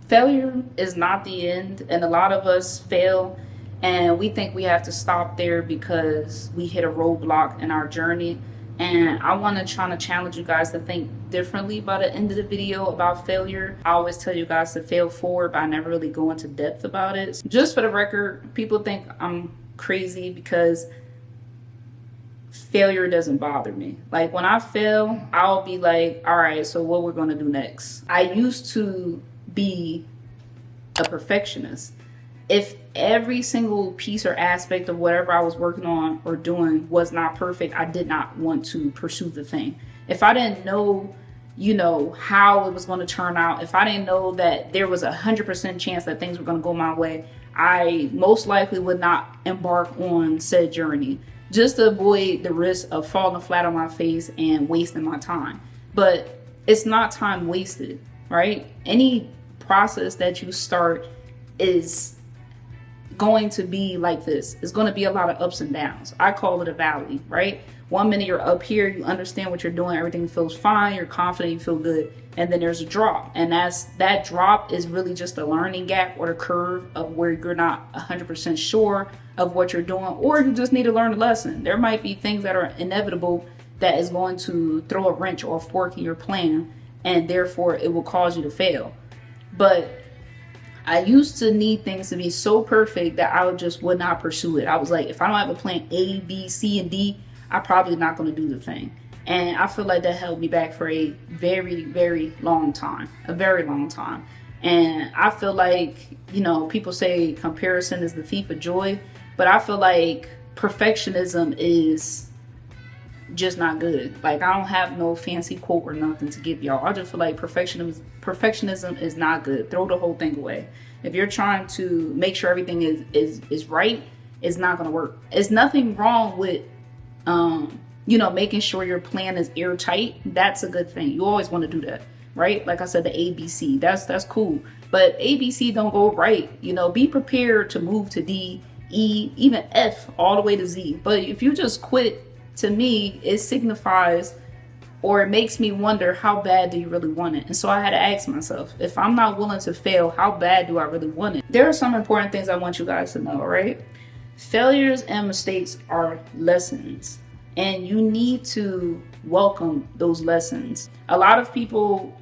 Failure is not the end, and a lot of us fail and we think we have to stop there because we hit a roadblock in our journey. And I want to try to challenge you guys to think differently by the end of the video about failure. I always tell you guys to fail forward, but I never really go into depth about it. Just for the record, people think I'm crazy because failure doesn't bother me. Like when I fail, I'll be like, all right, so what we're going to do next? I used to be a perfectionist. If every single piece or aspect of whatever I was working on or doing was not perfect, I did not want to pursue the thing. If I didn't know, how it was going to turn out, if I didn't know that there was 100% chance that things were going to go my way, I most likely would not embark on said journey, just to avoid the risk of falling flat on my face and wasting my time. But it's not time wasted, right? Any process that you start is going to be like this. It's going to be a lot of ups and downs. I call it a valley, right? 1 minute you're up here, you understand what you're doing, everything feels fine, you're confident, you feel good, and then there's a drop, and that drop is really just a learning gap or the curve of where you're not 100% sure of what you're doing, or you just need to learn a lesson. There might be things that are inevitable that is going to throw a wrench or a fork in your plan, and therefore it will cause you to fail. But I used to need things to be so perfect that I would not pursue it. I was like, if I don't have a plan A, B, C, and D, I'm probably not going to do the thing. And I feel like that held me back for a very, very long time, a very long time. And I feel like, people say comparison is the thief of joy, but I feel like perfectionism is just not good. Like, I don't have no fancy quote or nothing to give y'all. I just feel like perfectionism is not good. Throw the whole thing away. If you're trying to make sure everything is right, it's not going to work. It's nothing wrong with making sure your plan is airtight. That's a good thing. You always want to do that, right? Like I said, the ABC, that's cool. But ABC don't go right. Be prepared to move to D, E, even F, all the way to Z. But if you just quit, to me, it signifies, or it makes me wonder, how bad do you really want it? And so I had to ask myself, if I'm not willing to fail, how bad do I really want it? There are some important things I want you guys to know, right? Failures and mistakes are lessons, and you need to welcome those lessons. A lot of people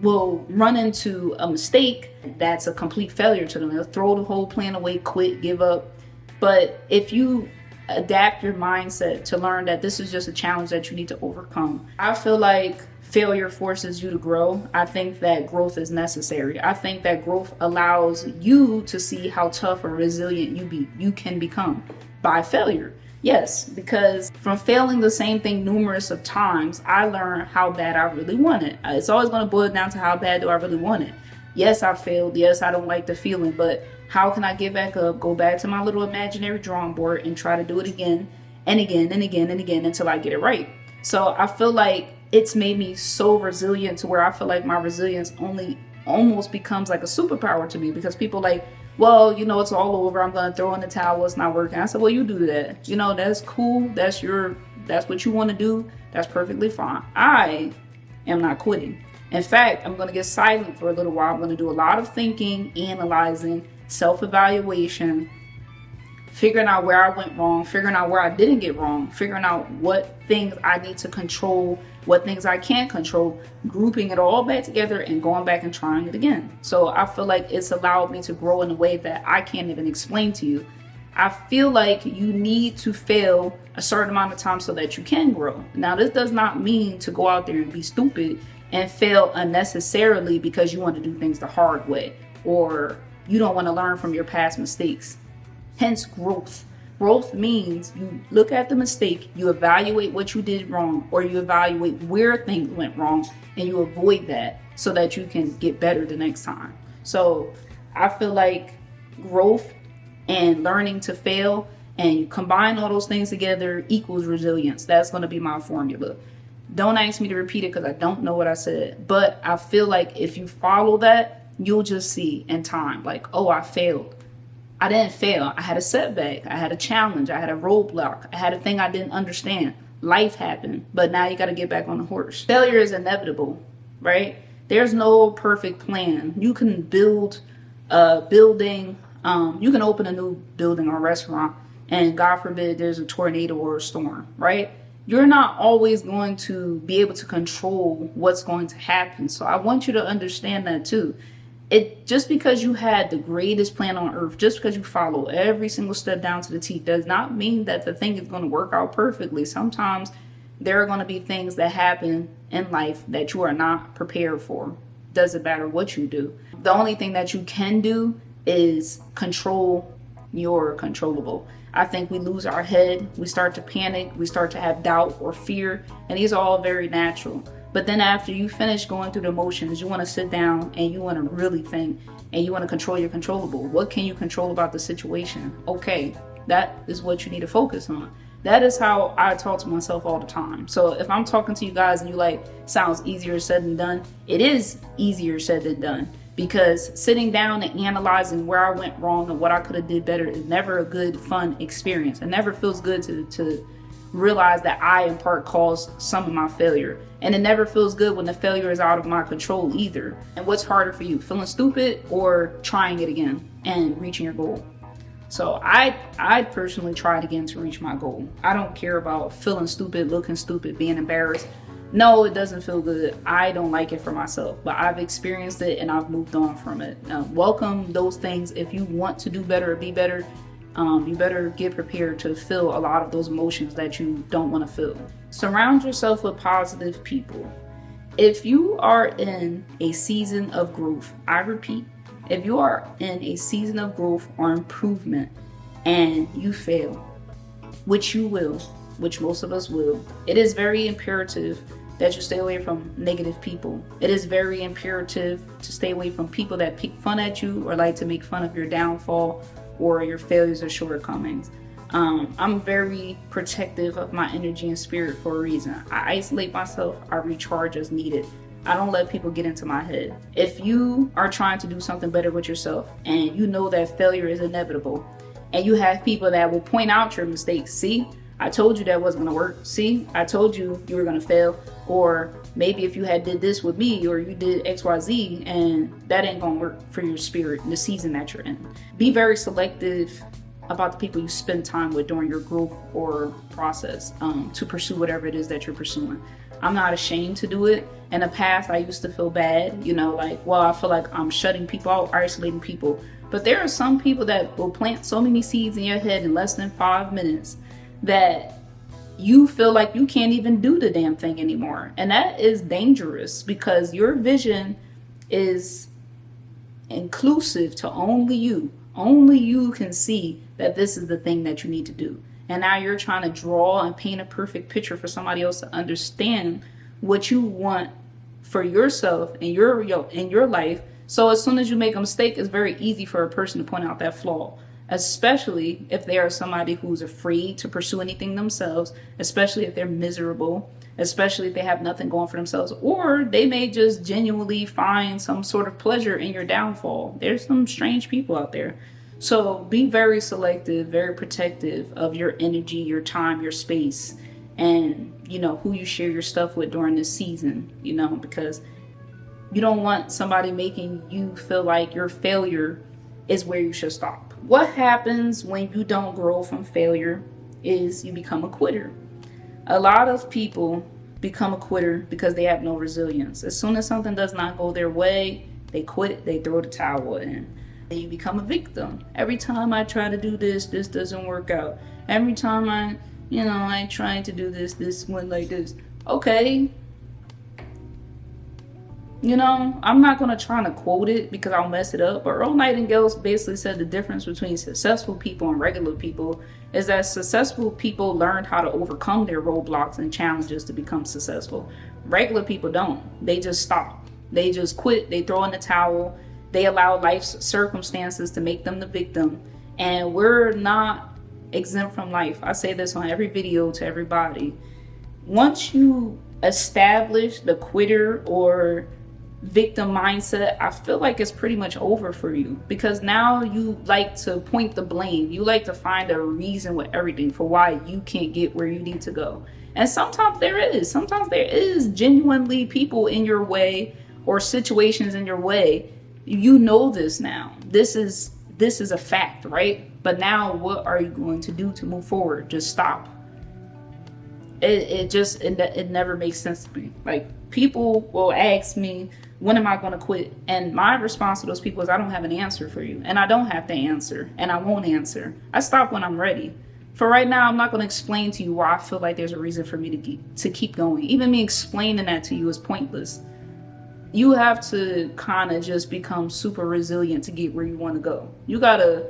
will run into a mistake that's a complete failure to them. They'll throw the whole plan away, quit, give up. But if you adapt your mindset to learn that this is just a challenge that you need to overcome, I feel like failure forces you to grow. I think that growth is necessary. I think that growth allows you to see how tough or resilient you can become by failure. Yes, because from failing the same thing numerous of times, I learned how bad I really want it. It's always going to boil down to how bad do I really want it. Yes, I failed. Yes, I don't like the feeling, but how can I get back up, go back to my little imaginary drawing board and try to do it again and again and again and again until I get it right? So I feel like it's made me so resilient to where I feel like my resilience only almost becomes like a superpower to me, because people like, well, it's all over, I'm going to throw in the towel, it's not working. I said, well, you do that. That's cool. That's what you want to do. That's perfectly fine. I am not quitting. In fact, I'm going to get silent for a little while. I'm going to do a lot of thinking, analyzing, self-evaluation, figuring out where I went wrong, figuring out where I didn't get wrong, figuring out what things I need to control, what things I can't control, grouping it all back together and going back and trying it again. So I feel like it's allowed me to grow in a way that I can't even explain to you. I feel like you need to fail a certain amount of time so that you can grow. Now, this does not mean to go out there and be stupid and fail unnecessarily because you want to do things the hard way, or you don't want to learn from your past mistakes. Hence growth. Growth means you look at the mistake, you evaluate what you did wrong, or you evaluate where things went wrong, and you avoid that so that you can get better the next time. So I feel like growth and learning to fail, and you combine all those things together, equals resilience. That's going to be my formula. Don't ask me to repeat it because I don't know what I said. But I feel like if you follow that, you'll just see in time, like, oh, I failed. I didn't fail. I had a setback. I had a challenge. I had a roadblock. I had a thing I didn't understand. Life happened. But now you got to get back on the horse. Failure is inevitable, right? There's no perfect plan. You can build a building, you can open a new building or restaurant, and God forbid there's a tornado or a storm, right? You're not always going to be able to control what's going to happen. So I want you to understand that too. It just because you had the greatest plan on earth, just because you follow every single step down to the T, does not mean that the thing is going to work out perfectly. Sometimes there are going to be things that happen in life that you are not prepared for. Doesn't matter what you do. The only thing that you can do is control your controllable. I think we lose our head, we start to panic, we start to have doubt or fear, and these are all very natural. But then after you finish going through the motions, you want to sit down and you want to really think, and you want to control your controllable. What can you control about the situation? Okay, that is what you need to focus on. That is how I talk to myself all the time. So if I'm talking to you guys and you like, sounds easier said than done, it is easier said than done. Because sitting down and analyzing where I went wrong and what I could have did better is never a good, fun experience. It never feels good to realize that I in part caused some of my failure. And it never feels good when the failure is out of my control either. And what's harder for you, feeling stupid or trying it again and reaching your goal? So I personally tried again to reach my goal. I don't care about feeling stupid, looking stupid, being embarrassed. No, it doesn't feel good. I don't like it for myself, but I've experienced it and I've moved on from it. Now, welcome those things. If you want to do better or be better, you better get prepared to feel a lot of those emotions that you don't want to feel. Surround yourself with positive people. If you are in a season of growth, I repeat, if you are in a season of growth or improvement and you fail, which you will, which most of us will, it is very imperative that you stay away from negative people. It is very imperative to stay away from people that pick fun at you or like to make fun of your downfall or your failures or shortcomings. I'm very protective of my energy and spirit for a reason. I isolate myself, I recharge as needed. I don't let people get into my head. If you are trying to do something better with yourself and you know that failure is inevitable, and you have people that will point out your mistakes, see, I told you that wasn't gonna work. See, I told you you were gonna fail. Or maybe if you had did this with me or you did XYZ and that ain't gonna work for your spirit in the season that you're in. Be very selective about the people you spend time with during your growth or process to pursue whatever it is that you're pursuing. I'm not ashamed to do it. In the past, I used to feel bad, I feel like I'm shutting people out, isolating people. But there are some people that will plant so many seeds in your head in less than 5 minutes that you feel like you can't even do the damn thing anymore. And that is dangerous because your vision is inclusive to only you. Only you can see that this is the thing that you need to do. And now you're trying to draw and paint a perfect picture for somebody else to understand what you want for yourself and your life. So as soon as you make a mistake, it's very easy for a person to point out that flaw, especially if they are somebody who's afraid to pursue anything themselves, especially if they're miserable, especially if they have nothing going for themselves, or they may just genuinely find some sort of pleasure in your downfall. There's some strange people out there. So be very selective, very protective of your energy, your time, your space, and who you share your stuff with during this season, because you don't want somebody making you feel like your failure is where you should stop. What happens when you don't grow from failure is you become a quitter. A lot of people become a quitter because they have no resilience. As soon as something does not go their way, they quit, they throw the towel in. And you become a victim. Every time I try to do this doesn't work out. Every time I try to do this went like this. Okay. I'm not going to try to quote it because I'll mess it up. But Earl Nightingale basically said the difference between successful people and regular people is that successful people learned how to overcome their roadblocks and challenges to become successful. Regular people don't. They just stop. They just quit. They throw in the towel. They allow life's circumstances to make them the victim. And we're not exempt from life. I say this on every video to everybody. Once you establish the quitter or victim mindset, I feel like it's pretty much over for you, because now you like to point the blame. You like to find a reason with everything for why you can't get where you need to go. And sometimes there is genuinely people in your way or situations in your way, you know this now. This is a fact, right? But now what are you going to do to move forward? Just stop. It never makes sense to me. Like, people will ask me, when am I going to quit? And my response to those people is, I don't have an answer for you, and I don't have to answer, and I won't answer. I stop when I'm ready. For right now, I'm not going to explain to you why I feel like there's a reason for me to keep going. Even me explaining that to you is pointless. You have to kind of just become super resilient to get where you want to go. You gotta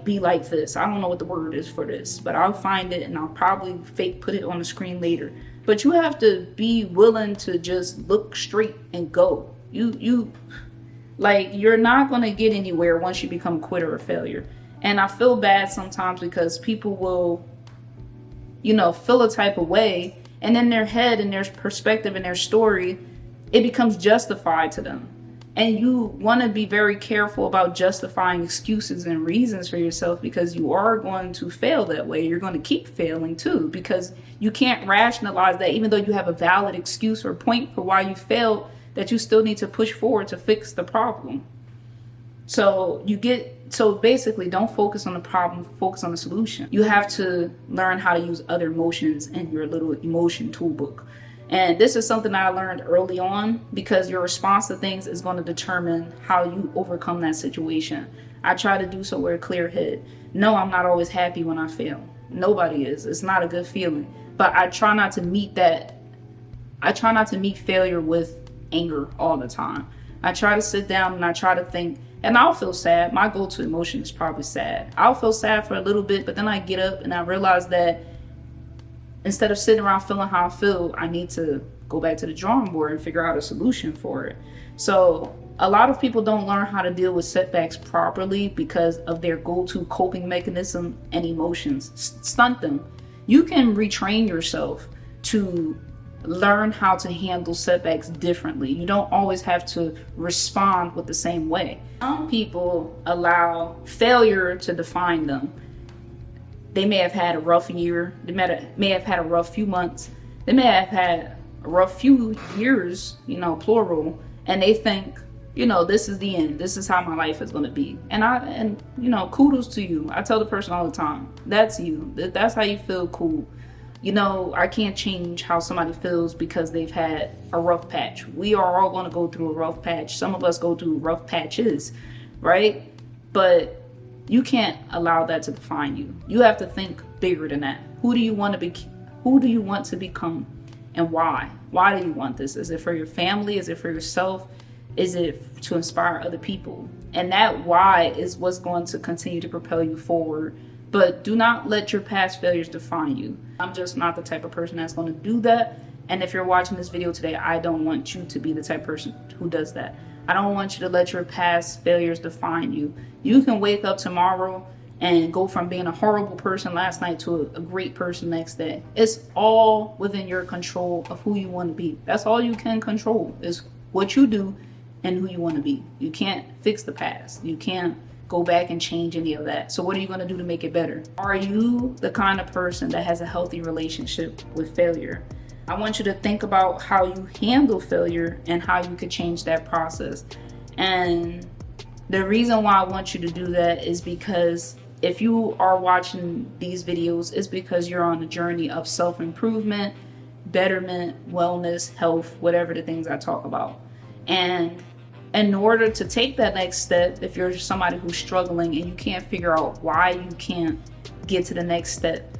be like this. I don't know what the word is for this, but I'll find it and I'll probably put it on the screen later. But you have to be willing to just look straight and go. You're not gonna get anywhere once you become a quitter or failure. And I feel bad sometimes because people will, feel a type of way, and in their head and their perspective and their story, it becomes justified to them. And you want to be very careful about justifying excuses and reasons for yourself, because you are going to fail that way. You're going to keep failing too, because you can't rationalize that even though you have a valid excuse or point for why you failed, that you still need to push forward to fix the problem. So basically, don't focus on the problem, focus on the solution. You have to learn how to use other emotions in your little emotion toolbook. And this is something I learned early on, because your response to things is going to determine how you overcome that situation. I try to do so with a clear head. No, I'm not always happy when I fail. Nobody is. It's not a good feeling. But I try not to meet failure with anger all the time. I try to sit down and I try to think, and I'll feel sad. My go-to emotion is probably sad. I'll feel sad for a little bit, but then I get up and I realize that instead of sitting around feeling how I feel, I need to go back to the drawing board and figure out a solution for it. So a lot of people don't learn how to deal with setbacks properly because of their go-to coping mechanism and emotions stunt them. You can retrain yourself to learn how to handle setbacks differently. You don't always have to respond with the same way. Some people allow failure to define them. They may have had a rough year. They may have had a rough few months. They may have had a rough few years, plural. And they think, this is the end. This is how my life is going to be. And kudos to you. I tell the person all the time, that's you. That's how you feel. Cool. I can't change how somebody feels because they've had a rough patch. We are all going to go through a rough patch. Some of us go through rough patches, right? But you can't allow that to define you. You have to think bigger than that. Who do you want to be? Who do you want to become, and why? Why do you want this? Is it for your family? Is it for yourself? Is it to inspire other people? And that why is what's going to continue to propel you forward. But do not let your past failures define you. I'm just not the type of person that's going to do that. And if you're watching this video today, I don't want you to be the type of person who does that. I don't want you to let your past failures define you. You can wake up tomorrow and go from being a horrible person last night to a great person next day. It's all within your control of who you want to be. That's all you can control, is what you do and who you want to be. You can't fix the past. You can't go back and change any of that. So what are you going to do to make it better? Are you the kind of person that has a healthy relationship with failure? I want you to think about how you handle failure and how you could change that process. And the reason why I want you to do that is because if you are watching these videos, it's because you're on a journey of self-improvement, betterment, wellness, health, whatever the things I talk about. And in order to take that next step, if you're somebody who's struggling and you can't figure out why you can't get to the next step,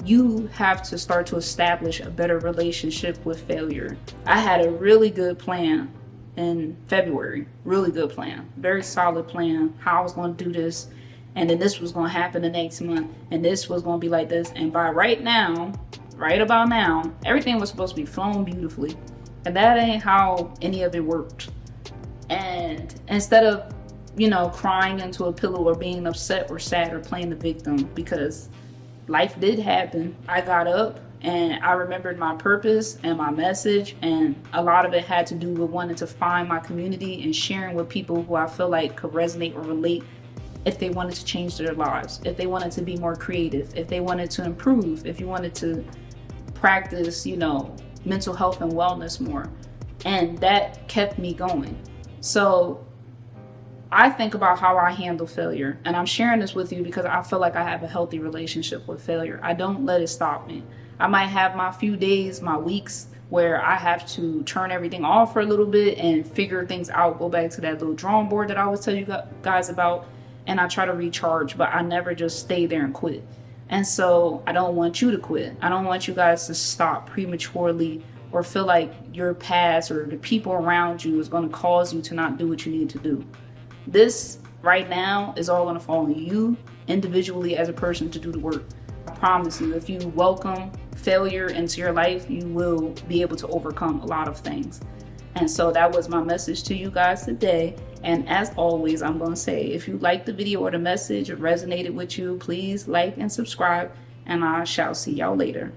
you have to start to establish a better relationship with failure. I had a really good plan in February, really good plan, very solid plan, how I was going to do this, and then this was going to happen the next month, and this was going to be like this, and by right about now, everything was supposed to be flowing beautifully, and that ain't how any of it worked. And instead of, crying into a pillow or being upset or sad or playing the victim, because life did happen, I got up and I remembered my purpose and my message, and a lot of it had to do with wanting to find my community and sharing with people who I feel like could resonate or relate if they wanted to change their lives, if they wanted to be more creative, if they wanted to improve, if you wanted to practice, mental health and wellness more. And that kept me going. So I think about how I handle failure, and I'm sharing this with you because I feel like I have a healthy relationship with failure. I don't let it stop me. I might have my few days, my weeks where I have to turn everything off for a little bit and figure things out, go back to that little drawing board that I always tell you guys about, and I try to recharge, but I never just stay there and quit. And so I don't want you to quit. I don't want you guys to stop prematurely or feel like your past or the people around you is going to cause you to not do what you need to do. This right now is all going to fall on you individually as a person to do the work. I promise you, if you welcome failure into your life, you will be able to overcome a lot of things. And so that was my message to you guys today. And as always, I'm going to say, if you liked the video or the message, it resonated with you, please like and subscribe, and I shall see y'all later.